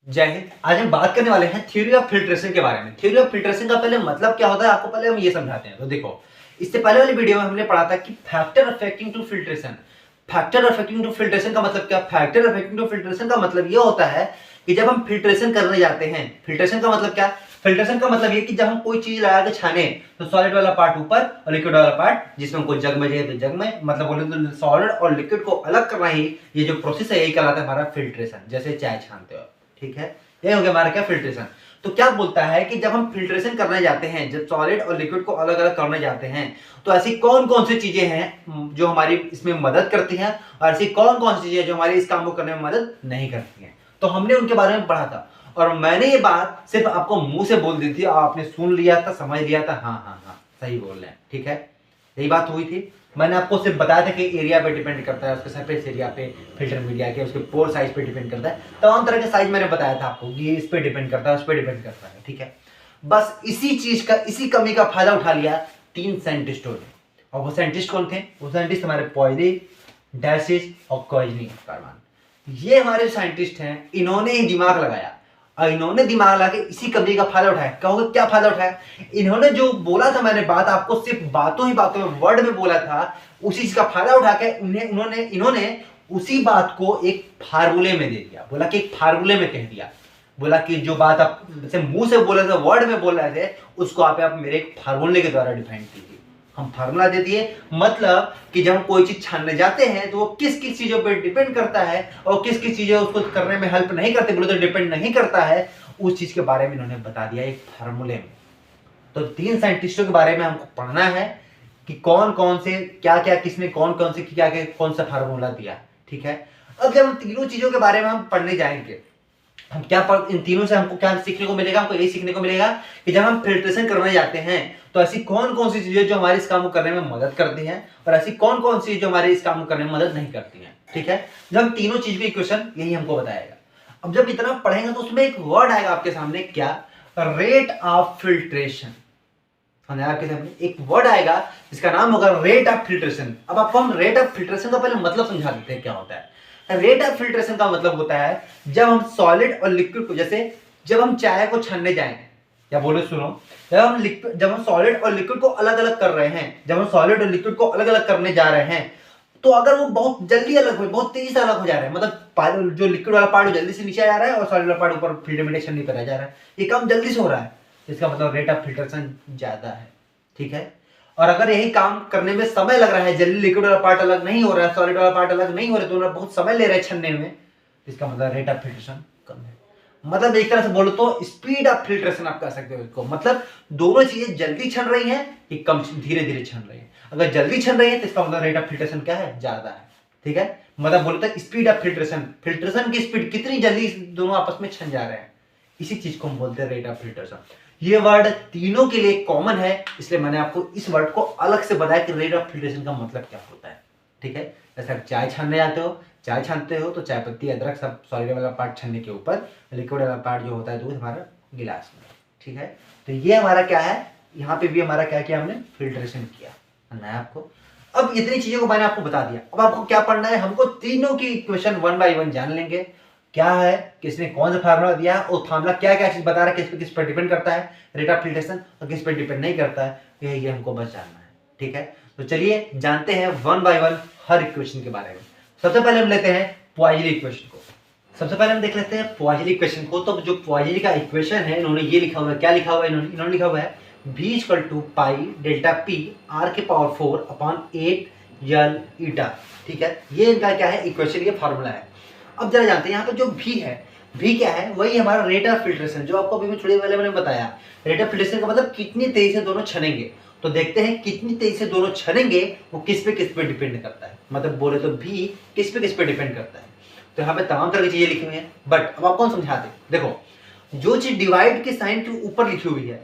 जय हिंद। आज हम बात करने वाले हैं थ्योरी ऑफ फिल्ट्रेशन के बारे में। थ्योरी ऑफ फिल्ट्रेशन का पहले मतलब क्या होता है आपको पहले हम ये समझाते हैं। तो देखो, इससे पहले वाली वीडियो में हमने पढ़ा था कि factor affecting to filtration. Factor affecting to filtration का मतलब क्या? फैक्टर अफेक्टिंग टू फिल्ट्रेशन का मतलब ये होता है कि जब हम फिल्ट्रेशन करने जाते हैं, फिल्ट्रेशन का मतलब क्या? फिल्ट्रेशन का मतलब ये कि जब हम कोई चीज लगा के छाने तो सॉलिड वाला पार्ट ऊपर और लिक्विड वाला पार्ट, जिसमें हमको जग में चाहिए तो जग में, मतलब बोले तो सॉलिड और लिक्विड को अलग करना ही ये जो प्रोसेस है यही कहलाता है हमारा फिल्ट्रेशन। जैसे चाय छानते हो, ठीक है, ये हो गया हमारा क्या? फिल्ट्रेशन। तो क्या बोलता है कि जब हम फिल्ट्रेशन करने जाते हैं, जब सॉलिड और लिक्विड को अलग अलग करने जाते हैं, तो ऐसी कौन कौन सी चीजें हैं जो हमारी इसमें मदद करती हैं और ऐसी कौन कौन सी चीजें जो हमारी इस काम को करने में मदद नहीं करती हैं। तो हमने उनके बारे में पढ़ा था और मैंने ये बात सिर्फ आपको मुंह से बोल दी थी, आपने सुन लिया था, समझ लिया था, हाँ हाँ हाँ सही बोल रहे हैं, ठीक है, यही बात हुई थी। मैंने आपको सिर्फ बताया था कि एरिया पे डिपेंड करता है, उसके सरफेस एरिया पे, फिल्टर मीडिया के, उसके पोर साइज पे डिपेंड करता है, तमाम तरह के साइज मैंने बताया था आपको कि इस पे डिपेंड करता है, उस पे डिपेंड करता है, ठीक है। बस इसी चीज का, इसी कमी का फायदा उठा लिया तीन साइंटिस्टों ने। और वो साइंटिस्ट कौन थे? वो साइंटिस्ट हमारे पॉइली, डैसिस और कॉइजनी कार्मान। ये हमारे साइंटिस्ट हैं, इन्होंने ही दिमाग लगाया और इन्होंने दिमाग लगा के इसी कमी का फायदा उठाया। कहोगे क्या फायदा उठाया? इन्होंने जो बोला था, मैंने बात आपको सिर्फ बातों ही बातों में, वर्ड में बोला था, उसी चीज का फायदा उठा के इन्होंने उसी बात को एक फार्मूले में दे दिया। बोला कि एक फार्मूले में कह दिया, बोला कि जो बात आप जैसे मुंह से बोल रहे थे, वर्ड में बोल रहे थे, उसको आप मेरे एक फार्मूले के द्वारा डिफाइन कीजिए। हम फार्मूला दे दिए, मतलब कि जब हम कोई चीज छानने जाते हैं तो वो किस किस चीजों पर डिपेंड करता है और किस किस चीजें उसको करने में हेल्प नहीं करते, बोले तो डिपेंड नहीं करता है, उस चीज के बारे में इन्होंने बता दिया एक फार्मूले में। तो तीन साइंटिस्टों के बारे में हमको पढ़ना है कि कौन कौन से क्या क्या, किसने कौन कौन से क्या क्या कौन सा फार्मूला दिया, ठीक है। अब जब हम तीनों चीजों के बारे में हम पढ़ने जाएंगे, हम क्या इन तीनों से हमको क्या सीखने को मिलेगा? हमको यही सीखने को मिलेगा कि जब हम फिल्ट्रेशन करने जाते हैं तो ऐसी कौन कौन सी चीजें जो हमारे इस काम को करने में मदद करती हैं और ऐसी कौन कौन सी जो हमारे इस काम को करने में मदद नहीं करती हैं, ठीक है। जब हम तीनों चीज के इक्वेशन यही हमको बताएगा। अब जब इतना पढ़ेंगे तो उसमें एक वर्ड आएगा आपके सामने, क्या? Rate of filtration. आपके सामने एक वर्ड आएगा जिसका नाम होगा रेट ऑफ फिल्ट्रेशन। अब आपको हम रेट ऑफ फिल्ट्रेशन का पहले मतलब समझा देते हैं क्या होता है। रेट ऑफ फिल्ट्रेशन का मतलब होता है जब हम सॉलिड और लिक्विड को, जैसे जब हम चाय को छानने जाएं, या बोले सुनो, जब हम सॉलिड और लिक्विड को अलग अलग कर रहे हैं, जब हम सॉलिड और लिक्विड को अलग अलग करने जा रहे हैं, तो अगर वो बहुत जल्दी अलग हो, बहुत तेजी से अलग हो जा रहा है, मतलब जो लिक्विड वाला पार्ट जल्दी से नीचे आ जा रहा है और सॉलिड वाला पार्ट ऊपर फिल्ट्रेशन नहीं करा जा रहा है, ये काम जल्दी से हो रहा है, इसका मतलब रेट ऑफ फिल्ट्रेशन ज्यादा है, ठीक है। और अगर यही काम करने में समय लग रहा है, जल्दी लिक्विड वाला पार्ट अलग नहीं हो रहा है, सॉलिड वाला पार्ट अलग नहीं हो रहा है, दोनों बहुत समय ले रहे हैं छनने में, इसका मतलब रेट ऑफ फिल्ट्रेशन कम है। मतलब एक तरह से बोलो तो स्पीड ऑफ फिल्ट्रेशन आप कह सकते हो इसको, मतलब दोनों चीजें जल्दी छन रही हैं कि कम, धीरे धीरे छन रही है। अगर जल्दी छन रही है तो इसका मतलब रेट ऑफ फिल्ट्रेशन क्या है? ज्यादा है, ठीक है। मतलब बोलते हैं स्पीड ऑफ फिल्ट्रेशन, फिल्ट्रेशन की स्पीड कितनी जल्दी दोनों आपस में छन जा रहे हैं, इसी चीज को हम बोलते हैं रेट ऑफ फिल्ट्रेशन। ये वर्ड तीनों के लिए कॉमन है, इसलिए मैंने आपको इस वर्ड को अलग से बताया कि रेट ऑफ फिल्ट्रेशन का मतलब क्या होता है, ठीक है। जैसे आप चाय छानने जाते हो, चाय छानते हो तो चाय पत्ती, अदरक सब सॉलिड वाला पार्ट छानने के ऊपर, लिक्विड वाला पार्ट जो होता है दूध हमारा गिलास में, ठीक है। तो ये हमारा क्या है, यहाँ पे भी हमारा क्या किया हमने? फिल्ट्रेशन किया, है आपको। अब इतनी चीजों को मैंने आपको बता दिया, अब आपको क्या पढ़ना है? हमको तीनों की इक्वेशन वन बाई वन जान लेंगे, क्या है, किसने कौन सा फार्मूला दिया और फार्मूला क्या क्या चीज बता रहा है, किस पर डिपेंड करता है रेट ऑफ फिल्ट्रेशन और किस पर डिपेंड नहीं करता है, ये हमको बस जानना है, ठीक है। तो चलिए जानते हैं one by one her equation के बारे में। सबसे पहले हम लेते हैं पॉइजनी इक्वेशन को। सबसे पहले हम देख लेते हैं पॉइजनी इक्वेशन को। तो जो पॉइजनी का इक्वेशन है, इन्होंने ये लिखा हुआ है, क्या लिखा हुआ है? इन्होंने लिखा हुआ है v equal to pi delta P r के पावर 4 अपॉन 8 यल ईटा, ठीक है। ये इनका क्या है? इक्वेशन, ये फार्मूला है। अब जरा जानते हैं यहाँ पे जो v है, v क्या है? वही हमारा रेट ऑफ फिल्ट्रेशन, जो आपको अभी मैं थोड़ी पहले मैंने बताया। रेट ऑफ फिल्ट्रेशन का मतलब कितनी तेजी से दोनों छनेंगे। तो देखते हैं कितनी तेजी से दोनों छनेंगे, वो किस पे डिपेंड करता है, मतलब बोले तो v किस पे डिपेंड करता है। तो यहाँ पे तमाम तरह की चीजें लिखी हुई हैं, बट अब आपको समझाते। देखो, जो चीज डिवाइड के साइन के ऊपर लिखी हुई है,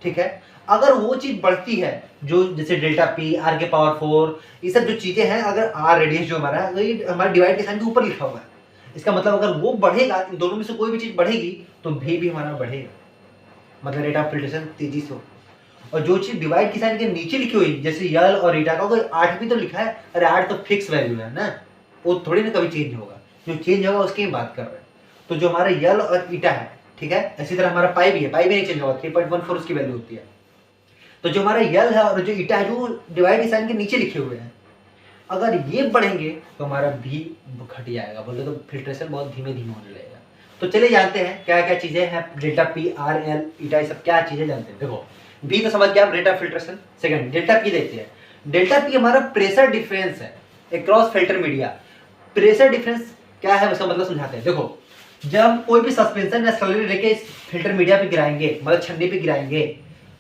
ठीक है, अगर वो चीज बढ़ती है, जो जैसे डेल्टा पी, आर के पावर 4, ये सब जो चीजें हैं, अगर आर रेडियस जो हमारा है, ये हमारे डिवाइड के साइन के ऊपर लिखा हुआ है, इसका मतलब अगर वो बढ़ेगा, इन दोनों में से कोई भी चीज बढ़ेगी तो भी हमारा बढ़ेगा, मतलब रेट ऑफ फिल्ट्रेशन तेजी से हो। और जो चीज डिवाइड की साइन के नीचे लिखी हुई, जैसे यल और ईटा का, 8 भी तो लिखा है, अरे 8 तो फिक्स वैल्यू है ना, वो थोड़ी ना कभी चेंज होगा, जो चेंज होगा उसकी बात कर रहे हैं। तो जो हमारा यल और ईटा है, ठीक है, इसी तरह हमारा पाई भी है, पाई भी नहीं चेंज होगा, 3.14 उसकी वैल्यू होती है। तो जो हमारा यल है और जो ईटा है जो डिवाइड साइन के नीचे लिखे हुए हैं, अगर ये बढ़ेंगे तो हमारा भी घट जाएगा, बोले तो फिल्ट्रेशन बहुत धीमे धीमे होने लगेगा। तो चलिए जानते हैं क्या क्या चीजें हैं, डेल्टा पी, आर, एल, ईटा, ये सब क्या चीजें जानते हैं। देखो बी तो समझ गया आप, rate of filtration. Second delta P देखते हैं। डेल्टा पी हमारा प्रेशर डिफरेंस है across filter media. Pressure difference क्या है उसका मतलब समझाते हैं। देखो जब हम कोई भी सस्पेंशन या स्लरी लेके इस फिल्टर मीडिया पे गिराएंगे, मतलब छन्नी पे गिराएंगे,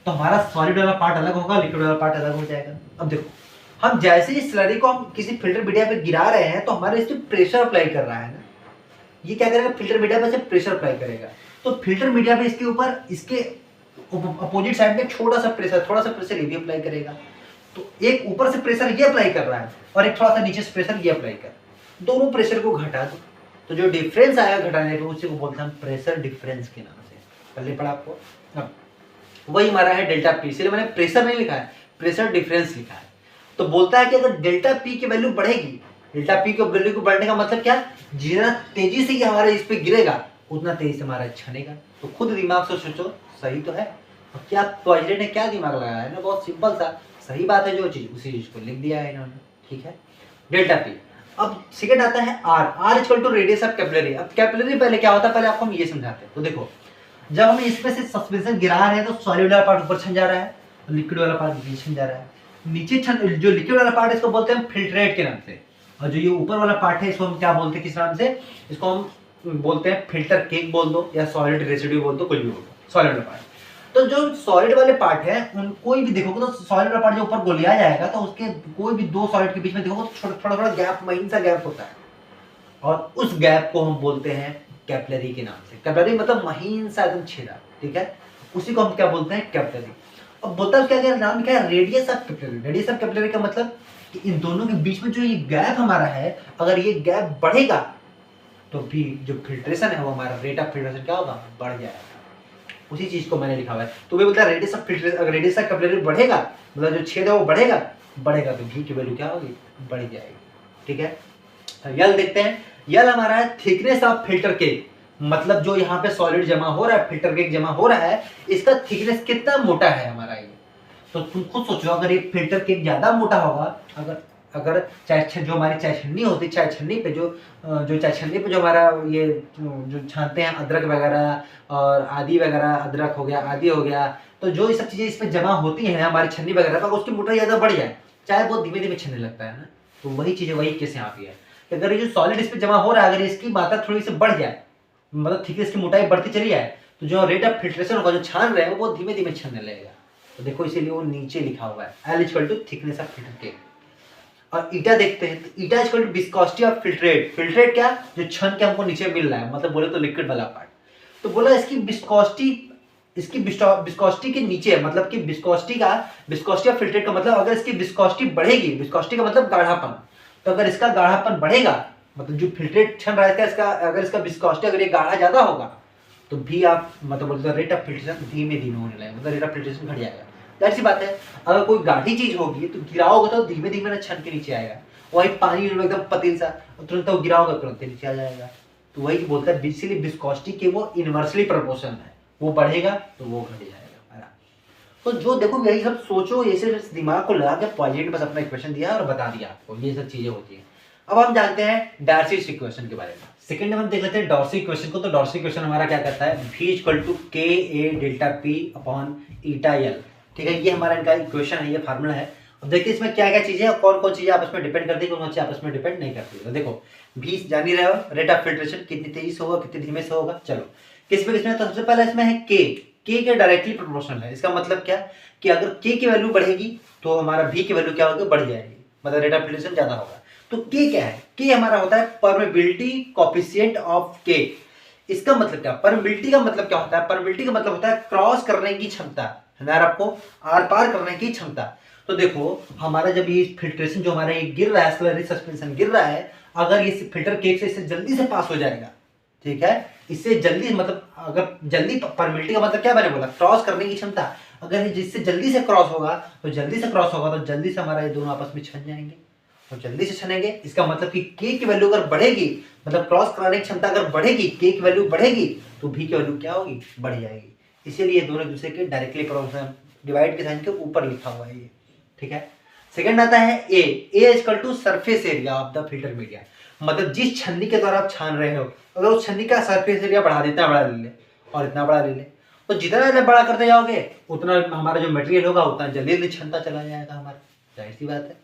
तो हमारा सॉलिड वाला पार्ट अलग होगा, लिक्विड वाला पार्ट अलग हो जाएगा। अब देखो हम जैसे ही स्लरी को हम किसी फिल्टर मीडिया पे गिरा रहे हैं तो हमारे इस पे प्रेशर अप्लाई कर रहा है ना, ये क्या करेगा, फिल्टर मीडिया पे से प्रेशर अप्लाई करेगा। तो फिल्टर मीडिया पे इसके ऊपर इसके अपोजिट साइड में छोटा सा प्रेशर ये भी अप्लाई करेगा। तो एक ऊपर से प्रेशर ये अप्लाई कर रहा है और एक थोड़ा सा नीचे से प्रेशर ये अप्लाई कर, दोनों प्रेशर को घटा दो, तो जो डिफरेंस आया घटाने पे उसी को बोलते हैं प्रेशर डिफरेंस के नाम से। पहले पढ़ा आपको। अब वही हमारा है डेल्टा पी, इसलिए मैंने प्रेशर नहीं लिखा है, प्रेशर डिफरेंस लिखा है। तो बोलता है कि अगर डेल्टा पी की वैल्यू बढ़ेगी, डेल्टा पी की वैल्यू को बढ़ने का मतलब क्या, जितना तेजी से ये हमारे इस पे गिरेगा उतना तेजी से हमारा छनेगा। तो खुद दिमाग से सोचो, सही तो है। और क्या पॉइजन ने क्या दिमाग लगाया है ना, बहुत सिंपल सा सही बात है, जो चीज उसी चीज को लिख दिया है इन्होंने, ठीक है, डेल्टा पी। अब सेकंड आता है R, R equal to radius of capillary. अब कैपिलरी पहले क्या होता है, पहले आपको हम ये समझाते हैं। तो देखो जब हम इसमें से सस्पेंशन गिरा रहे हैं तो सॉलिड वाला पार्ट ऊपर छन जा रहा है, लिक्विड वाला पार्ट नीचे छन जा रहा है। नीचे छन जो लिक्विड वाला पार्ट है इसको बोलते हैं फिल्ट्रेट के नाम से, और जो ये ऊपर वाला पार्ट है इसको हम क्या बोलते हैं, किस नाम से, इसको हम बोलते हैं फिल्टर केक बोल दो या सॉलिड रेसिड्यू बोल दो, कुछ भी बोल दो, सॉलिड वाला पार्ट। तो जो सॉलिड वाले पार्ट है उन कोई भी देखोगे तो सॉलिड वाला पार्ट जो ऊपर गोलिया जाएगा तो उसके कोई भी दो सॉलिड के बीच में देखोगे तो थोड़ा थोड़ा गैप, महीन सा गैप होता है, और उस गैप को हम बोलते हैं कैपिलरी के नाम से। कैपिलरी मतलब महीन सा एकदम छेदा, ठीक है, उसी को हम क्या बोलते हैं, कैपिलरी। अब बोलता है क्या नाम क्या है, radius of capillary. Radius of capillary का मतलब कि इन दोनों के बीच में जो ये गैप हमारा है, अगर ये गैप बढ़ेगा तो भी जो फिल्ट्रेशन है वो हमारा रेट ऑफ फिल्ट्रेशन क्या होगा, बढ़ जाएगा। उसी चीज को मैंने लिखा हुआ है। तो वे बोलता है रेडियस ऑफ फिल्ट्रेशन, अगर रेडियस ऑफ कैपिलरी बढ़ेगा मतलब जो छेद है वो बढ़ेगा तो भी की वैल्यू क्या होगी, बढ़ जाएगी, ठीक है। यल देखते हैं। यल हमारा है थिकनेस ऑफ फिल्टर केक, मतलब जो यहाँ पे सॉलिड जमा हो रहा है, फिल्टर केक जमा हो रहा है, इसका थिकनेस कितना मोटा है हमारा ये। तो तुम खुद सोचो, अगर ये फिल्टर केक ज्यादा मोटा होगा, अगर चाय जो हमारी चाय छन्नी होती, चाय छन्नी पे जो चाय छन्नी पे जो हमारा ये जो छानते हैं अदरक वगैरह और आदि वगैरह, अदरक हो गया, आदि हो गया, तो जो ये सब चीजें इस पे जमा होती हैं हमारी छन्नी वगैरह पर, उसकी मोटाई ज्यादा बढ़ जाए, चाय बहुत धीमे धीमे छनने लगता है ना। तो वही चीजें वही कैसे आती है, अगर ये जो सॉलिड इस पे जमा हो रहा है, अगर इसकी मात्रा थोड़ी सी बढ़ जाए, मतलब थिकनेस की मोटाई बढ़ती चली जाए, तो जो रेट ऑफ फिल्ट्रेशन होगा, जो छान रहे हैं वो बहुत धीमे धीमे छनने लगेगा। तो देखो इसीलिए वो नीचे लिखा हुआ है L equal to thickness of filter cake. और ईटा देखते हैं, तो eta equal to viscosity of filtrate. Filtrate क्या, जो छन के हमको नीचे मिल रहा है, मतलब बोले तो लिक्विड वाला पार्ट। तो बोला इसकी विस्कोसिटी के नीचे, मतलब कि विस्कोसिटी ऑफ फिल्ट्रेट का मतलब अगर इसकी विस्कोसिटी बढ़ेगी, विस्कोसिटी का मतलब गाढ़ापन, तो अगर इसका गाढ़ापन बढ़ेगा, मतलब जो फिल्ट्रेट छन रहा है इसका अगर इसका विस्कोसिटी अगर ये गाढ़ा ज्यादा होगा तो भी आप मतलब बोलते रेट ऑफ फिल्ट्रेशन धीमे धीमे होने लगेगा, मतलब रेट ऑफ फिल्ट्रेशन घट जाएगा। जाहिर सी बात है, अगर कोई गाढ़ी चीज होगी तो गिराओगे तो धीमे धीमे ना छन के नीचे आएगा, वही पानी एकदम पतली सा, तुरंत वो गिराओगे तुरंत नीचे आ जाएगा। तो वही बोलता है इसीलिए विस्कोसिटी के वो इनवर्सली प्रोपोर्शन है, वो बढ़ेगा तो वो घट जाएगा। तो जो देखो यही सब सोचो, ये सिर्फ दिमाग को लगा के पॉइजन बस अपना इक्वेशन दिया और बता दिया आपको, ये सब चीजें होती है। अब हम जानते हैं डार्सीस इक्वेशन के बारे में। सेकंड में हम देख लेते हैं डॉर्सी इक्वेशन को। तो डॉर्सी इक्वेशन हमारा क्या कहता है, V equal to K A delta P upon eta L, ठीक है, ये हमारा इनका इक्वेशन है, ये फार्मूला है। अब देखिए इसमें क्या क्या चीजें और कौन कौन चीजें आपस में डिपेंड करती है, कौन कौन सी आपस में डिपेंड नहीं करती है। तो देखो V जान ही रहे हो, रेट ऑफ फिल्ट्रेशन कितनी तेजी से होगा, कितनी धीमे से होगा। चलो किसमें, तो सबसे पहले इसमें है K के डायरेक्टली प्रोपोर्शनल है। इसका मतलब क्या कि अगर K की वैल्यू बढ़ेगी तो हमारा V की वैल्यू क्या होगी, बढ़ जाएगी, मतलब रेट ऑफ फिल्ट्रेशन ज्यादा होगा। तो K क्या है, K हमारा होता है परमेबिलिटी कोएफिशिएंट ऑफ K। इसका मतलब क्या, परमेबिलिटी का मतलब क्या होता है, परमेबिलिटी का मतलब होता है क्रॉस करने की क्षमता, है ना, आपको आर पार करने की क्षमता। तो देखो हमारा जब ये फिल्ट्रेशन जो हमारा ये गिर रहा है, स्लरी सस्पेंशन गिर रहा है, अगर ये फिल्टर केक से इससे जल्दी से पास हो जाएगा, ठीक है, इससे जल्दी, मतलब अगर जल्दी, परमेबिलिटी का मतलब क्या मैंने बोला, क्रॉस करने की क्षमता, अगर जिससे जल्दी से क्रॉस होगा तो जल्दी से हमारा ये दोनों आपस में छन जाएंगे। तो जल्दी से छनेंगे। इसका मतलब कि के की वैल्यू अगर बढ़ेगी, मतलब क्रॉस कराने की क्षमता अगर बढ़ेगी, के की वैल्यू बढ़ेगी तो भी की वैल्यू क्या होगी, बढ़ जाएगी। इसीलिए दोनों एक दूसरे के डायरेक्टली प्रोपोर्शनल, डिवाइड के साइन के ऊपर लिखा हुआ है ये, ठीक है। सेकंड आता है A equal to surface area of the filter media, मतलब जिस छन्नी के द्वारा आप छान रहे हो, अगर उस छन्नी का सरफेस एरिया बढ़ा देते हैं, बड़ा ले ले और इतना बड़ा ले ले, तो जितना जब बड़ा करते जाओगे उतना हमारा जो मटेरियल होगा उतना जल्दी जल्दी छनता चला जाएगा हमारा, जाहिर सी बात है।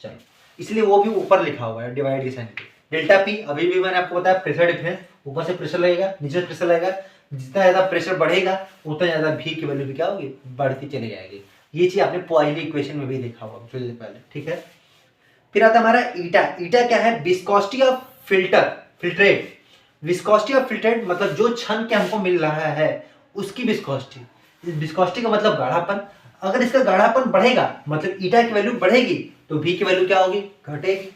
चलो, इसलिए वो भी ऊपर लिखा हुआ है डिवाइड के साइन पे। डेल्टा पी अभी भी मैंने आपको बताया प्रेशर डिफरेंस, ऊपर से प्रेशर लगेगा, नीचे से प्रेशर लगेगा, जितना ज्यादा प्रेशर बढ़ेगा उतना ज्यादा भी की वैल्यू भी क्या होगी, बढ़ती चली जाएगी। ये चीज आपने पॉइजली इक्वेशन में भी देखा होगा थोड़ी देर पहले, ठीक है। फिर आता हमारा ईटा। ईटा क्या है, viscosity of filtrate. Viscosity of filtrate मतलब जो छन के हमको मिल रहा है उसकी विस्कोसिटी। विस्कोसिटी का मतलब गाढ़ापन। अगर इसका गाढ़ापन बढ़ेगा मतलब ईटा की वैल्यू बढ़ेगी तो भी की वैल्यू क्या होगी, घटेगी।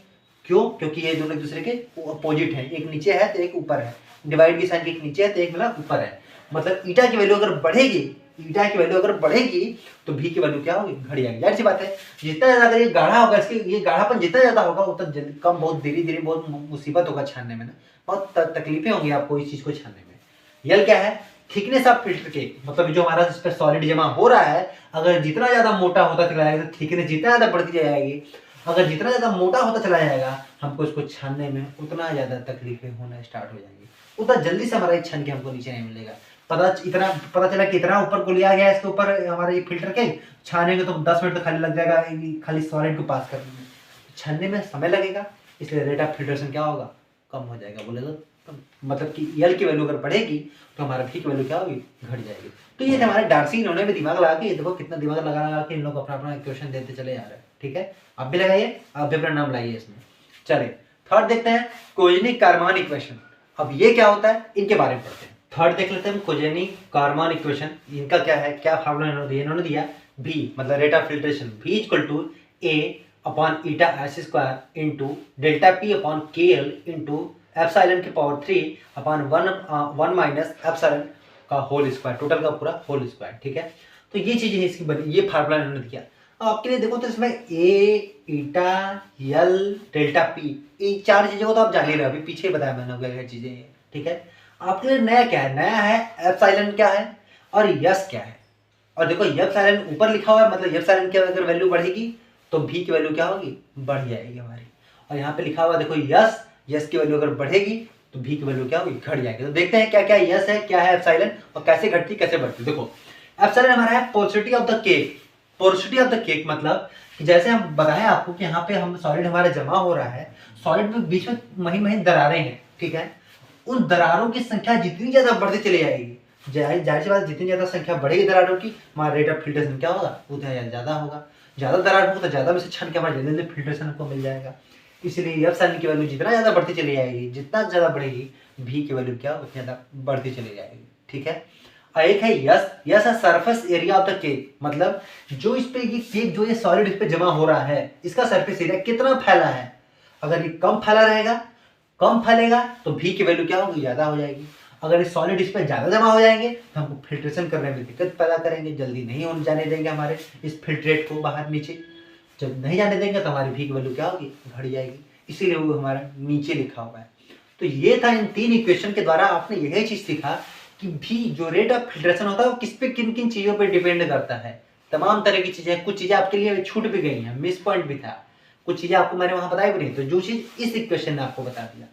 क्यों, क्योंकि ये दोनों एक दूसरे के अपोजिट है, एक नीचे है तो एक ऊपर है, डिवाइड की साइन एक नीचे है तो एक मतलब ऊपर है। मतलब ईटा की वैल्यू अगर बढ़ेगी, ईटा की वैल्यू अगर बढ़ेगी तो भी की वैल्यू क्या होगी, घट जाएगी। जाहिर सी बात है, जितना ज्यादा अगर ये गाढ़ा होगा, इसके ये गाढ़ापन जितना ज्यादा होगा उतना कम, बहुत धीरे धीरे बहुत मुसीबत होगा छानने में ना, बहुत तकलीफें होंगी आपको इस चीज को छानने में। यल क्या है, थिकनेस ऑफ फिल्टर के, मतलब जो हमारा इस पर सॉलिड जमा हो रहा है, अगर जितना ज्यादा मोटा होता चला जाएगा तो थिकनेस जितना ज्यादा बढ़ती जाएगी। अगर जितना ज्यादा मोटा होता चला जाएगा हमको इसको छानने में उतना ज्यादा तकलीफें होना स्टार्ट हो जाएंगी, उतना जल्दी से हमारा छन के हमको नीचे नहीं मिलेगा। पता चला कि इतना ऊपर को लिया गया इसके ऊपर हमारे फिल्टर के, छानेंगे तो 10 मिनट तो खाली लग जाएगा खाली सॉलिड को पास करने में, छानने में समय लगेगा, इसलिए रेट ऑफ फिल्ट्रेशन क्या होगा, कम हो जाएगा। बोले तो मतलब कि यल की वैल्यू अगर बढ़ेगी तो हमारा भी की वैल्यू क्या होगी, घट जाएगी। तो ये हमारे डार्सी इन्होंने भी दिमाग लगा के, ये देखो कितना दिमाग लगा के इन लोग अपना अपना क्वेश्चन देते चले जा रहे हैं, ठीक है। आप भी लगाइए, आप भी अपना नाम लाइए इसमें। चलिए थर्ड देखते हैं, कोजेनी-कारमान इक्वेशन। अब ये क्या होता है इनके बारे में पढ़ते हैं। थर्ड देख लेते हैं कोजेनी-कारमान इक्वेशन। इनका क्या है, क्या फार्मूला इन्होंने दिया, भी मतलब रेट ऑफ फिल्ट्रेशन भी equal to A upon eta S square into delta P upon K L into epsilon की पावर 3 अपॉन 1 माइनस एप्सिलॉन का होल स्क्वायर, टोटल का पूरा होल स्क्वायर, ठीक है। तो ये चीजें हैं इसकी बनी, ये फार्मूला इन्होंने दिया। अब आपके लिए देखो तो इसमें ए ईटा यल डेल्टा पी, ये चार चीजों को तो आप जान ही रहे हो, अभी पीछे बताया मैंने क्या क्या चीजें हैं, ठीक है। आपके लिए नया क्या है, नया है एप्सिलॉन क्या है और यस क्या है। और देखो एप्सिलॉन ऊपर लिखा हुआ है, मतलब एप्सिलॉन की अगर वैल्यू बढ़ेगी तो भी की वैल्यू क्या होगी, बढ़ जाएगी हमारी। और यहाँ पे लिखा हुआ देखो यस की वैल्यू अगर बढ़ेगी तो भी की वैल्यू क्या होगी, घट जाएगी। तो देखते हैं क्या क्या यस है, क्या है एप्सिलॉन और कैसे घटती कैसे बढ़ती। देखो एप्सिलॉन हमारा है porosity of the cake. Porosity of the cake मतलब कि जैसे हम बताएं आपको कि यहाँ पे हम सॉलिड हमारा जमा हो रहा है, सॉलिड में बीच में महीन महीन दरारें हैं, ठीक है। उन दरारों की संख्या जितनी ज्यादा बढ़ती चली जाएगी, जाहिर सी बात, जितनी ज्यादा संख्या बढ़ेगी दरारों की, हमारा रेट ऑफ फिल्ट्रेशन क्या होगा, उतना ज्यादा होगा। ज्यादा दरार होगा तो ज्यादा में से छन के हमारे जल्दी जल्दी फिल्ट्रेशन हमको मिल जाएगा। इसलिए एप्सिलॉन की वैल्यू जितना ज्यादा बढ़ती चली जाएगी, जितना ज्यादा बढ़ेगी भी की वैल्यू क्या उतनी ज्यादा बढ़ती चली जाएगी, ठीक है। और एक है यस है surface area of the cake, मतलब जो इस पे ये केक जो ये सॉलिड इस पे जमा हो रहा है इसका सरफेस एरिया कितना फैला है। अगर ये कम फैला रहेगा, कम फैलेगा तो भी की वैल्यू क्या होगी, ज्यादा हो जाएगी। अगर ये सॉलिड इस पर ज्यादा जमा हो जाएंगे तो हमको फिल्ट्रेशन करने में दिक्कत पैदा करेंगे, जल्दी नहीं होने जाने देंगे हमारे इस फिल्ट्रेट को बाहर नीचे। जब नहीं जाने देंगे तो हमारी भी की वैल्यू क्या होगी, घट जाएगी। इसीलिए वो हमारा नीचे लिखा हुआ है। तो ये था, इन तीन इक्वेशन के द्वारा आपने यही चीज सीखा कि भी जो रेट ऑफ फिल्ट्रेशन होता है वो किस पे किन किन चीजों पे डिपेंड करता है। तमाम तरह की चीजें, कुछ चीजें आपके लिए छूट भी गई हैं, मिस पॉइंट भी था, कुछ चीजें आपको मैंने वहां बताई भी नहीं, तो जो चीज इस इक्वेशन ने आपको बता दिया।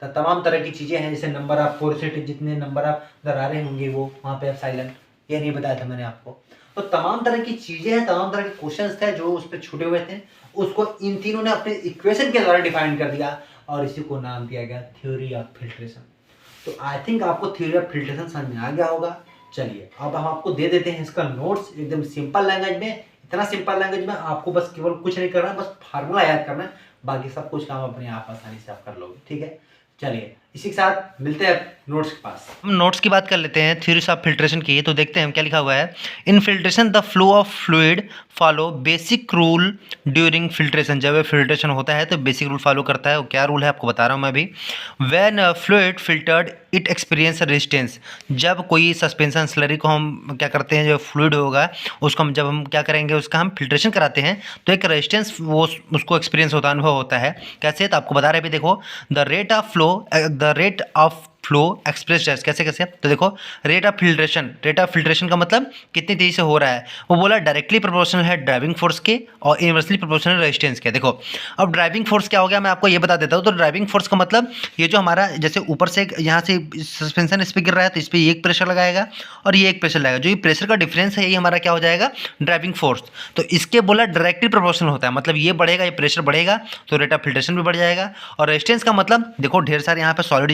तो तमाम तरह की चीजें हैं, जैसे नंबर ऑफ पोरोसिटी, जितने नंबर ऑफ दरारें होंगी वो वहां पे एप्सिलॉन, ये नहीं बताया था मैंने आपको। तो तमाम तरह की चीजें हैं, तमाम तरह के क्वेश्चंस थे जो उस पर छूटे हुए थे, उसको इन तीनों ने अपने इक्वेशन के द्वारा डिफाइन कर दिया और इसी को नाम दिया गया थ्योरी ऑफ फिल्ट्रेशन। तो आई थिंक आपको थ्योरी ऑफ फिल्ट्रेशन समझ में आ गया होगा। चलिए अब हम आपको दे देते हैं इसका नोट्स एकदम सिंपल लैंग्वेज में। इतना सिंपल लैंग्वेज में आपको बस केवल कुछ नहीं करना है, बस फार्मूला याद करना है, बाकी सब कुछ काम अपने आप आसानी से आप कर लोगे, ठीक है। चलिए इसी के साथ मिलते हैं नोट्स के पास। हम नोट्स की बात कर लेते हैं थ्योरीज ऑफ फिल्ट्रेशन की। तो देखते हैं क्या लिखा हुआ है। In filtration the flow of fluid follow basic rule during filtration. जब फिल्ट्रेशन होता है तो बेसिक रूल फॉलो करता है। वो क्या रूल है आपको बता रहा हूँ मैं अभी। When fluid filtered it experience resistance. जब कोई सस्पेंशन स्लरी को हम क्या करते हैं, जो फ्लूइड होगा उसको हम जब हम क्या करेंगे, उसका हम फिल्ट्रेशन कराते हैं तो एक रेजिस्टेंस वो उसको एक्सपीरियंस होता है, अनुभव होता है। कैसे, तो आपको बता रहे हैं अभी देखो। The rate of flow, the rate of flow express as, कैसे कैसे, तो देखो रेट ऑफ फिल्ट्रेशन का मतलब कितनी तेजी से हो रहा है। वो बोला डायरेक्टली प्रोपोर्शनल है ड्राइविंग फोर्स के और इनवर्सली प्रोपोर्शनल रेजिस्टेंस के। देखो अब ड्राइविंग फोर्स क्या हो गया, मैं आपको ये बता देता हूँ। तो ड्राइविंग फोर्स का मतलब ये जो हमारा जैसे ऊपर से यहाँ से सस्पेंशन इस पर गिर रहा है तो इस पर एक प्रेशर लगाएगा और ये एक प्रेशर लगाएगा। जो ये प्रेशर का डिफरेंस है यही हमारा क्या हो जाएगा, ड्राइविंग फोर्स। तो इसके बोला डायरेक्टली प्रोपोर्शनल होता है, मतलब ये बढ़ेगा, ये प्रेशर बढ़ेगा तो रेट ऑफ फिल्ट्रेशन भी बढ़ जाएगा। और रेजिस्टेंस का मतलब देखो ढेर सारे यहाँ पे सॉलिड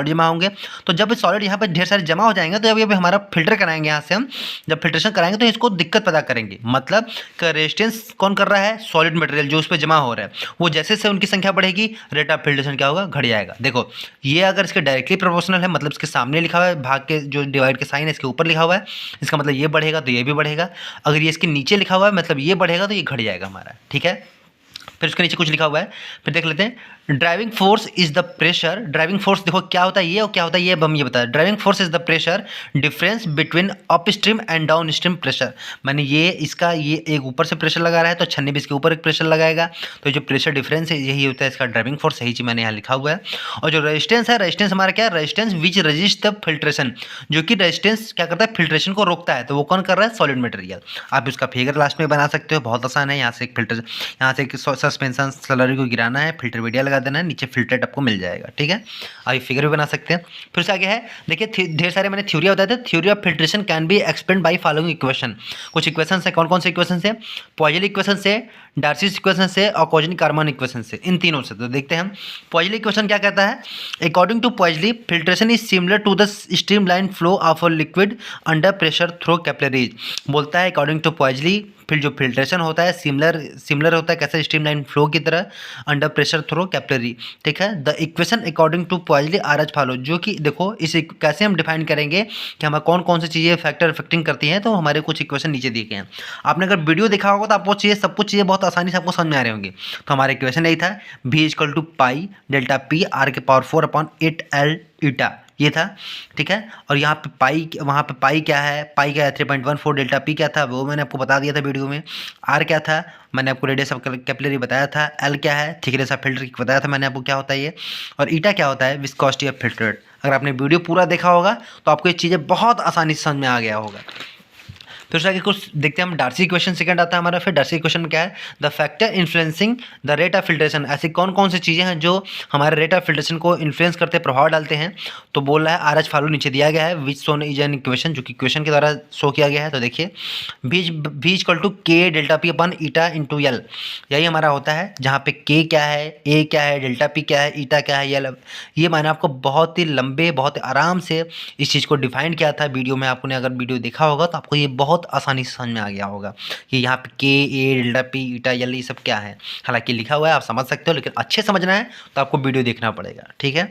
जमा होंगे, तो जब सॉलिड यहाँ पे ढेर सारे जमा हो जाएंगे तो जब ये हमारा फिल्टर कराएंगे, यहाँ से हम जब फिल्ट्रेशन कराएंगे तो इसको दिक्कत पैदा करेंगे। मतलब का रेजिस्टेंस कौन कर रहा है, सॉलिड मटेरियल जो उस पर जमा हो रहा है। वो जैसे से उनकी संख्या बढ़ेगी रेट ऑफ फिल्ट्रेशन क्या होगा, घट जाएगा। देखो ये अगर इसके डायरेक्टली प्रोपोर्शनल है, मतलब इसके सामने लिखा हुआ है, भाग के जो डिवाइड के साइन है इसके ऊपर लिखा हुआ है, इसका मतलब ये बढ़ेगा तो ये भी बढ़ेगा। अगर ये इसके नीचे लिखा हुआ है मतलब ये बढ़ेगा तो ये घट जाएगा हमारा, ठीक है। फिर उसके नीचे कुछ लिखा हुआ है, फिर देख लेते हैं। Driving force is the pressure. Driving force देखो क्या होता है ये और क्या होता है ये, अब हम ये बता। Driving force is the pressure difference between up stream and down stream pressure. मैंने ये इसका ये एक ऊपर से प्रेशर लगा रहा है तो छन्नी भी इसके ऊपर एक प्रेशर लगाएगा, तो जो प्रेशर डिफरेंस है यही होता है इसका ड्राइविंग फोर्स। यही चीज़ मैंने यहाँ लिखा हुआ है। और जो रेजिस्टेंस है, रेजिस्टेंस हमारा क्या है, resistance which resist the filtration, जो कि रेजिस्टेंस क्या करता है, फिल्ट्रेशन को रोकता है। तो वो कौन कर रहा है, सॉलिड मटेरियल। आप इसका फिगर लास्ट में बना सकते हो, बहुत आसान है। यहाँ से एक फिल्टर, यहाँ से एक सस्पेंशन स्लरी को गिराना है, फिल्टर मीडिया लगा देना है, नीचे फिल्टर आपको मिल जाएगा, ठीक है। अभी फिगर भी बना सकते हैं। फिर से आगे है, देखिए ढेर सारे मैंने थ्योरी बताए थे। Theory of filtration can be explain by following equation. कुछ इक्वेशन है, कौन कौन से इक्वेशन से, पॉइजन इक्वेशन से, डार्सी इक्वेशन से और कोजनी-कार्मन इक्वेशन से, इन तीनों से। तो देखते हैं हम पॉइजली इक्वेशन क्या कहता है। According to Poiseuille filtration is similar to the streamline flow of a liquid under pressure through capillaries. बोलता है अकॉर्डिंग टू पॉइजली फिर जो फिल्ट्रेशन होता है सिमिलर होता है कैसे, स्ट्रीमलाइन फ्लो की तरह अंडर प्रेशर थ्रू कैपिलरी, ठीक है। The equation according to Poiseuille are as follow, जो कि देखो इसे कैसे हम डिफाइन करेंगे कि हमें कौन कौन सी चीज़ें फैक्टर इफेक्टिंग करती हैं। तो हमारे कुछ इक्वेशन नीचे दिए गए हैं। आपने अगर वीडियो देखा होगा तो आपको चीज़ें सब कुछ चीज़ें बहुत आसानी से आपको समझ में आ रहे होंगे। तो हमारा इक्वेशन यही था, v equal to pi delta P R के पावर 4 अपॉन 8L ईटा, ये था, ठीक है। और यहाँ पे पाई, वहाँ पे पाई क्या है, पाई क्या है 3.14, डेल्टा पी क्या था वो मैंने आपको बता दिया था वीडियो में। आर क्या था, मैंने आपको रेडियस ऑफ कैपिलरी बताया था। एल क्या है, थिकनेस ऑफ फिल्टर बताया था मैंने आपको क्या होता है ये। और ईटा क्या होता है, विस्कोसिटी ऑफ फिल्टर। अगर आपने वीडियो पूरा देखा होगा तो आपको ये चीज़ें बहुत आसानी से समझ में आ गया होगा। फिर उसके आगे कुछ देखते हैं हम, डार्सी इक्वेशन सेकंड आता है हमारा। फिर डार्सी इक्वेशन में क्या है, the factor influencing the rate of filtration. ऐसी कौन कौन सी चीज़ें हैं जो हमारे रेट ऑफ फिल्ट्रेशन को इन्फ्लुएंस करते हैं, प्रभाव डालते हैं। तो बोल रहा है आर एच फॉलो नीचे दिया गया है, विच सोन इज एन इक्वेशन, जो कि इक्वेशन के द्वारा शो किया गया है। तो देखिए v इक्वल टू के डेल्टा पी अपन ईटा इंटू एल, यही हमारा होता है। जहाँ पे के क्या है, ए क्या है, डेल्टा पी क्या है, ईटा क्या है, एल। ये मैंने आपको बहुत ही लंबे बहुत आराम से इस चीज़ को डिफाइन किया था वीडियो में। आपने अगर वीडियो देखा होगा तो आपको ये बहुत आसानी से समझ में आ गया होगा कि यहाँ पे के, A, delta P, eta, L ये सब क्या है। हालांकि लिखा हुआ है आप समझ सकते हो, लेकिन अच्छे समझना है तो आपको वीडियो देखना पड़ेगा, ठीक है।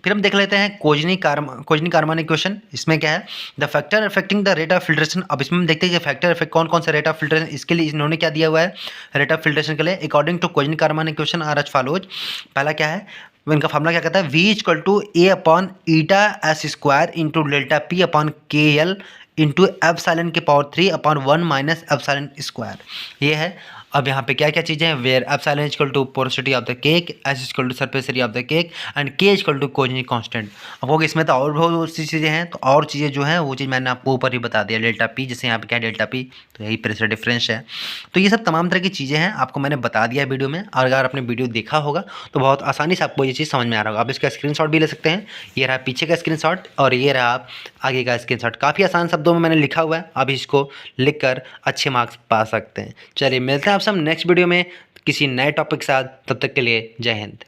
फिर हम देख लेते हैं कोजनी-कार्मन इक्वेशन। इसमें क्या है, the factor affecting the rate of filtration. अब इसमें हम देखते हैं कि फैक्टर इफेक्ट कौन कौन से रेट ऑफ फिल्ट्रेशन, इसके लिए इन्होंने क्या दिया हुआ है रेट ऑफ फिल्ट्रेशन के लिए। According to Kozeny Carman equation are as follows. पहला क्या है, इनका फॉर्मूला क्या कहता है, v equal to A upon eta S square into delta P upon K L into epsilon के power 3 upon 1 minus epsilon square, ये है। अब यहाँ पे क्या क्या चीज़ें हैं, where epsilon equal to porosity of the cake, S equal to surface area of the cake and के इक्वल टू कोजनी कांस्टेंट। अब होगा इसमें तो और बहुत सी चीज़ें हैं, तो और चीज़ें जो हैं वो चीज़ मैंने आपको ऊपर ही बता दिया। डेल्टा पी, जैसे यहाँ पे क्या है डेल्टा पी, तो यही प्रेशर डिफरेंस है। तो ये सब तमाम तरह की चीज़ें हैं, आपको मैंने बता दिया वीडियो में। और अगर आपने वीडियो देखा होगा तो बहुत आसानी से आपको ये चीज़ समझ में आ रहा होगा। आप इसका स्क्रीनशॉट भी ले सकते हैं, ये रहा पीछे का स्क्रीनशॉट और ये रहा आप आगे का स्क्रीनशॉट। काफ़ी आसान शब्दों में मैंने लिखा हुआ है, आप इसको लिखकर अच्छे मार्क्स पा सकते हैं। चलिए मिलते हैं आपसे हम नेक्स्ट वीडियो में किसी नए टॉपिक के साथ, तब तक के लिए जय हिंद।